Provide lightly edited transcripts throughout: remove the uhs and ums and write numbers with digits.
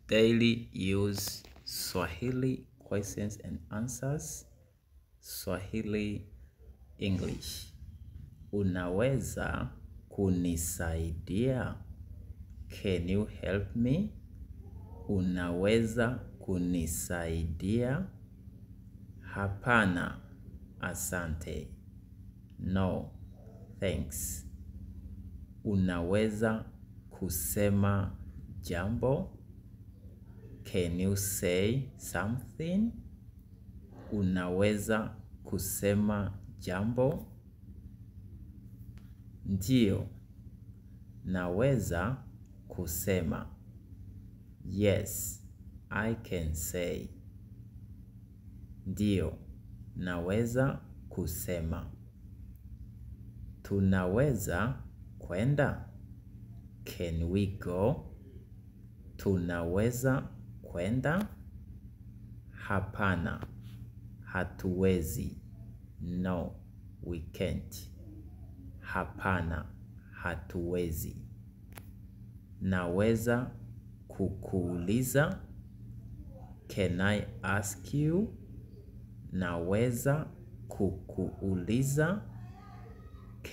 daily use Swahili questions and answers, Swahili English. Unaweza kunisaidia? Can you help me? Unaweza kunisaidia? Hapana, asante. No, thanks. Unaweza kusema jambo? Can you say something? Unaweza kusema jambo? Ndio, naweza kusema. Yes, I can say. Ndio, naweza kusema. Tunaweza kwenda? Can we go? Tunaweza kwenda? Hapana, hatuwezi. No, we can't. Hapana, hatuwezi. Naweza kukuuliza? Can I ask you? Naweza kukuuliza?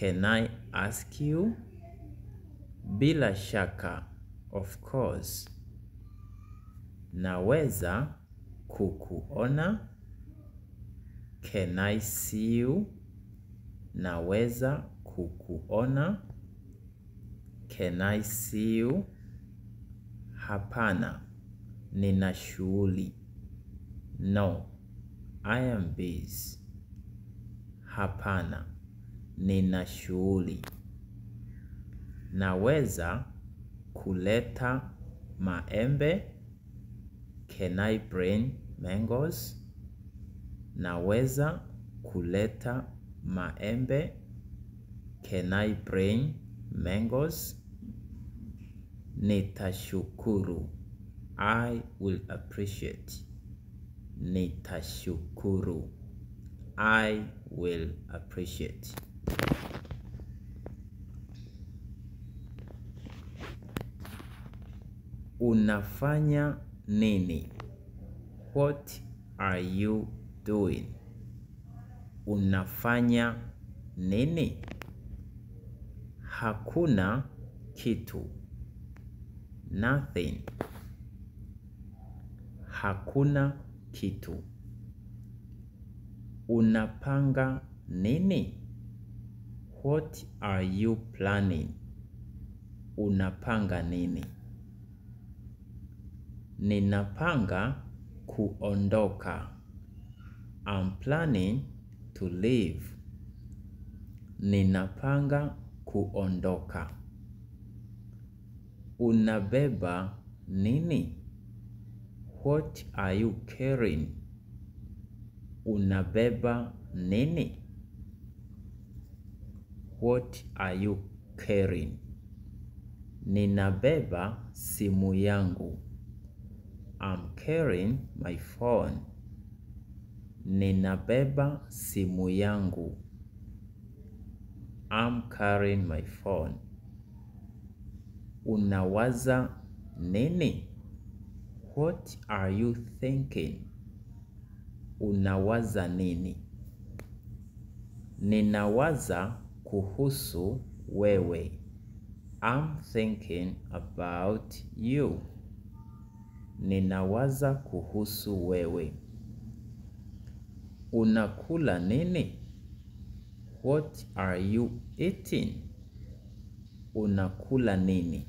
Can I ask you? Bila shaka, of course. Naweza kukuona? Can I see you? Naweza kukuona? Can I see you? Hapana, nina shughuli. No, I am busy. Hapana, nina shughuli. Naweza kuleta maembe? Can I bring mangoes? Naweza kuleta maembe? Can I bring mangoes? Nitashukuru. I will appreciate. Nitashukuru. I will appreciate. Unafanya nini? What are you doing? Unafanya nini? Hakuna kitu. Nothing. Hakuna kitu. Unapanga nini? What are you planning? Unapanga nini? Ninapanga kuondoka. I'm planning to leave. Ninapanga kuondoka. Unabeba nini? What are you carrying? Unabeba nini? What are you carrying? Ninabeba simu yangu. I'm carrying my phone. Ninabeba simu yangu. I'm carrying my phone. Unawaza nini? What are you thinking? Unawaza nini? Ninawaza kuhusu wewe. I'm thinking about you. Ninawaza kuhusu wewe. Unakula nini? What are you eating? Unakula nini?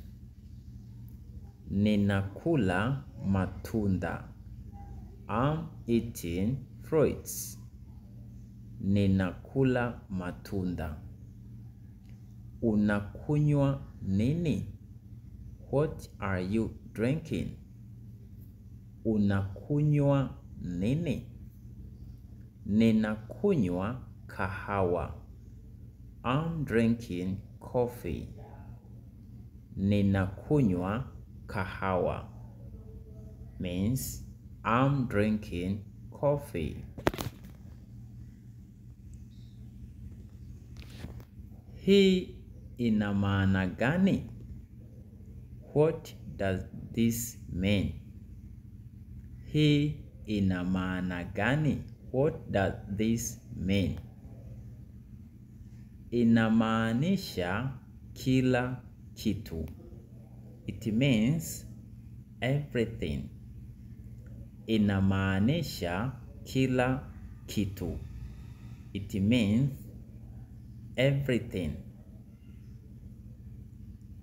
Ninakula matunda. I'm eating fruits. Ninakula matunda. Unakunywa nini? What are you drinking? Unakunywa nini? Ninakunywa kahawa. I'm drinking coffee. Ninakunywa kahawa. Means I'm drinking coffee. Hii ina maana gani? What does this mean? Hii ina maana gani? What does this mean? Inamaanisha kila kitu. It means everything. Inamaanisha kila kitu. It means everything.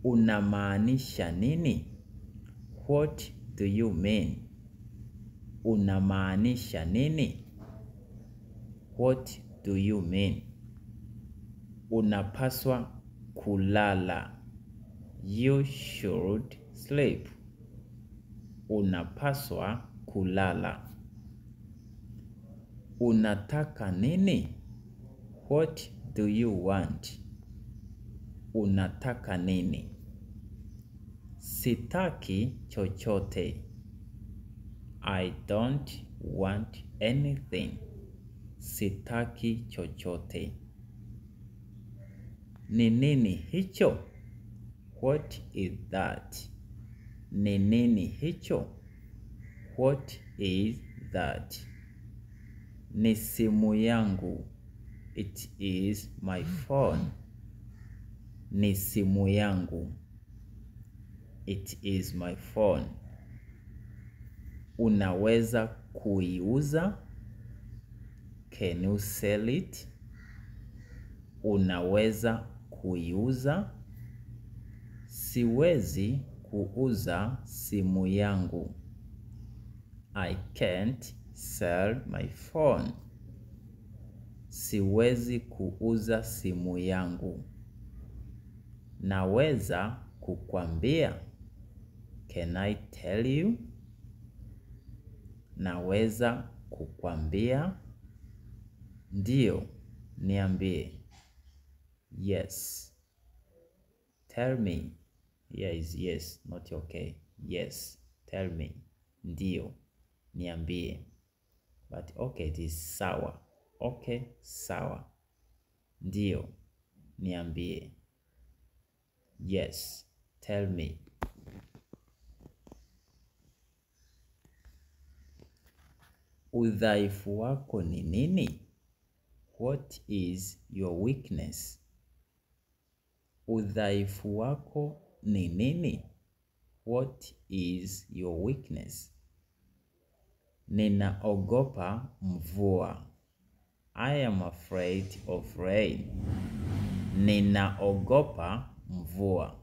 Unamaanisha nini? What do you mean? Unamaanisha nini? What do you mean? Unapaswa kulala. You should sleep. Unapaswa kulala. Unataka nini? What do you want? Unataka nini? Sitaki chochote. I don't want anything. Sitaki chochote. Ni nini hicho? What is that? Ni nini hicho? What is that? Ni simu yangu. It is my phone. Ni simu yangu. It is my phone. Unaweza kuiuza? Can you sell it? Unaweza kuiuza? Siwezi kuuza simu yangu. I can't sell my phone. Siwezi kuuza simu yangu. Naweza kukwambia? Can I tell you? Naweza kukwambia? Ndio, niambie. Yes. Tell me. Yes, not okay. Yes, tell me. Ndio, niambie. But okay, it is sawa. Okay, sawa. Ndio, niambie. Yes, tell me. Udhaifu wako ni nini? What is your weakness? Udhaifu wako ni nini? What is your weakness? Ninaogopa mvua. I am afraid of rain. Ninaogopa mvua.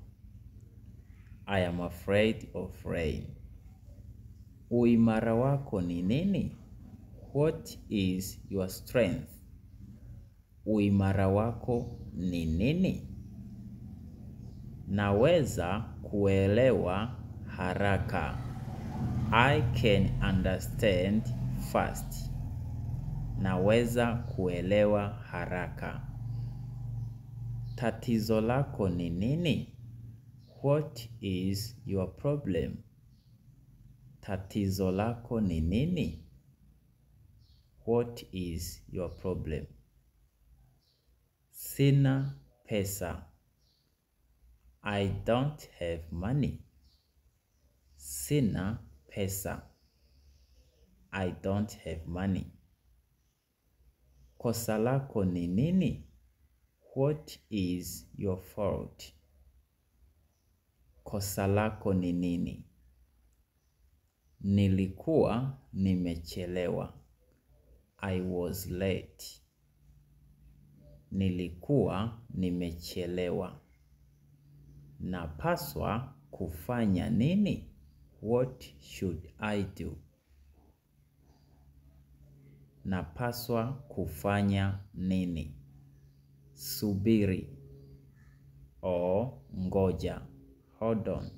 I am afraid of rain. Uimara wako ni nini? What is your strength? Uimara wako ni nini? Naweza kuelewa haraka. I can understand fast. Naweza kuelewa haraka. Tatizo lako ni nini? What is your problem? Tatizo lako ni nini? What is your problem? Sina pesa. I don't have money. Sina pesa. I don't have money. Kosa lako ni nini? What is your fault? Kosa lako ni nini? Nilikuwa nimechelewa. I was late. Nilikuwa nimechelewa. Napaswa kufanya nini? What should I do? Napaswa kufanya nini? Subiri or ngoja. Hold on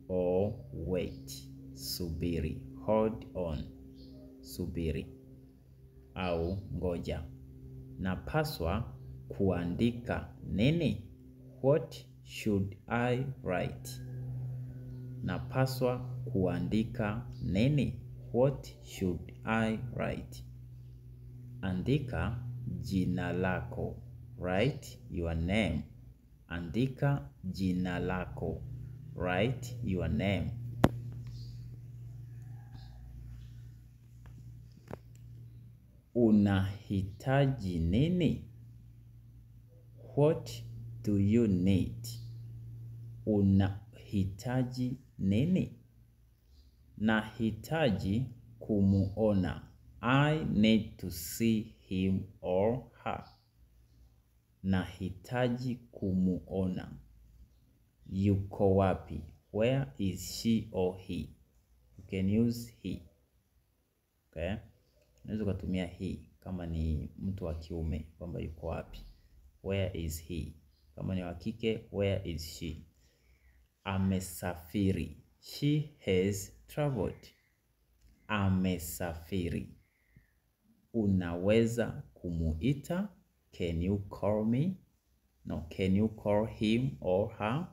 or wait. Subiri. Hold on. Subiri au ngoja. Napaswa kuandika nini? What should I write? Napaswa kuandika nini? What should I write? Andika jina lako. Write your name. Andika jina lako. Write your name. Unahitaji nini? What do you need? Unahitaji nini? Nahitaji kumuona. I need to see him or her. Nahitaji kumuona. Yuko wapi? Where is she or he? You can use he. Okay? Unaweza kutumia he kama ni mtu wa kiume kwamba yuko wapi. Where is he? Kama ni wa kike, where is she? Amesafiri. She has traveled. Amesafiri. Unaweza kumuita. Can you call me? No, can you call him or her?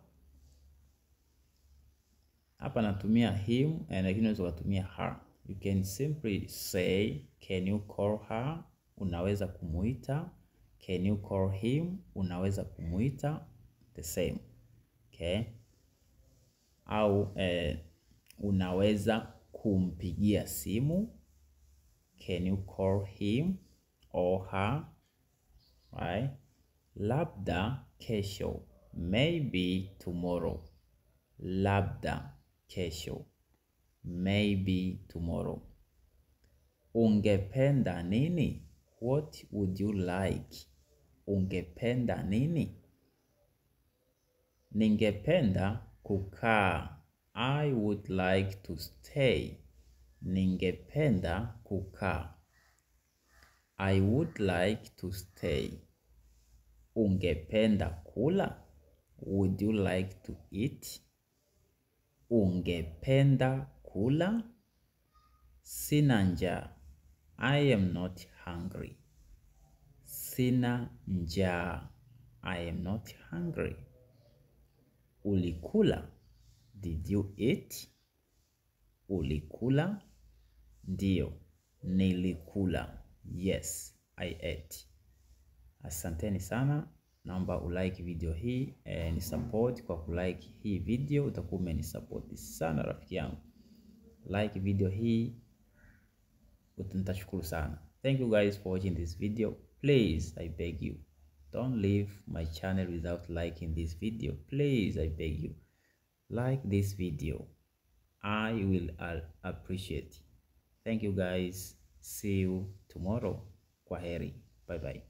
Hapa natumia him, lakini unaweza kutumia her. You can simply say, can you call her? Unaweza kumuita. Can you call him? Unaweza kumuita. The same. Okay? Au unaweza kumpigia simu. Can you call him or her? Right? Labda kesho. Maybe tomorrow. Labda kesho. Maybe tomorrow. Ungependa nini? What would you like? Ungependa nini? Ningependa kukaa. I would like to stay. Ningependa kukaa. I would like to stay. Ungependa kula? Would you like to eat? Ungependa kula? Sina njaa. I am not hungry. Sina njaa. I am not hungry. Ulikula? Did you eat? Ulikula? Ndio, nilikula. Yes, I ate. Asanteni sana. Naomba ulike video hii, ni support kwa kulike hii video, utakuwa umenisupport sana rafiki yangu. Like video hii, nitashukuru sana. Thank you guys for watching this video. Please, I beg you, don't leave my channel without liking this video. Please, I beg you, like this video. I will appreciate. Thank you guys. See you tomorrow. Kwaheri. Bye bye.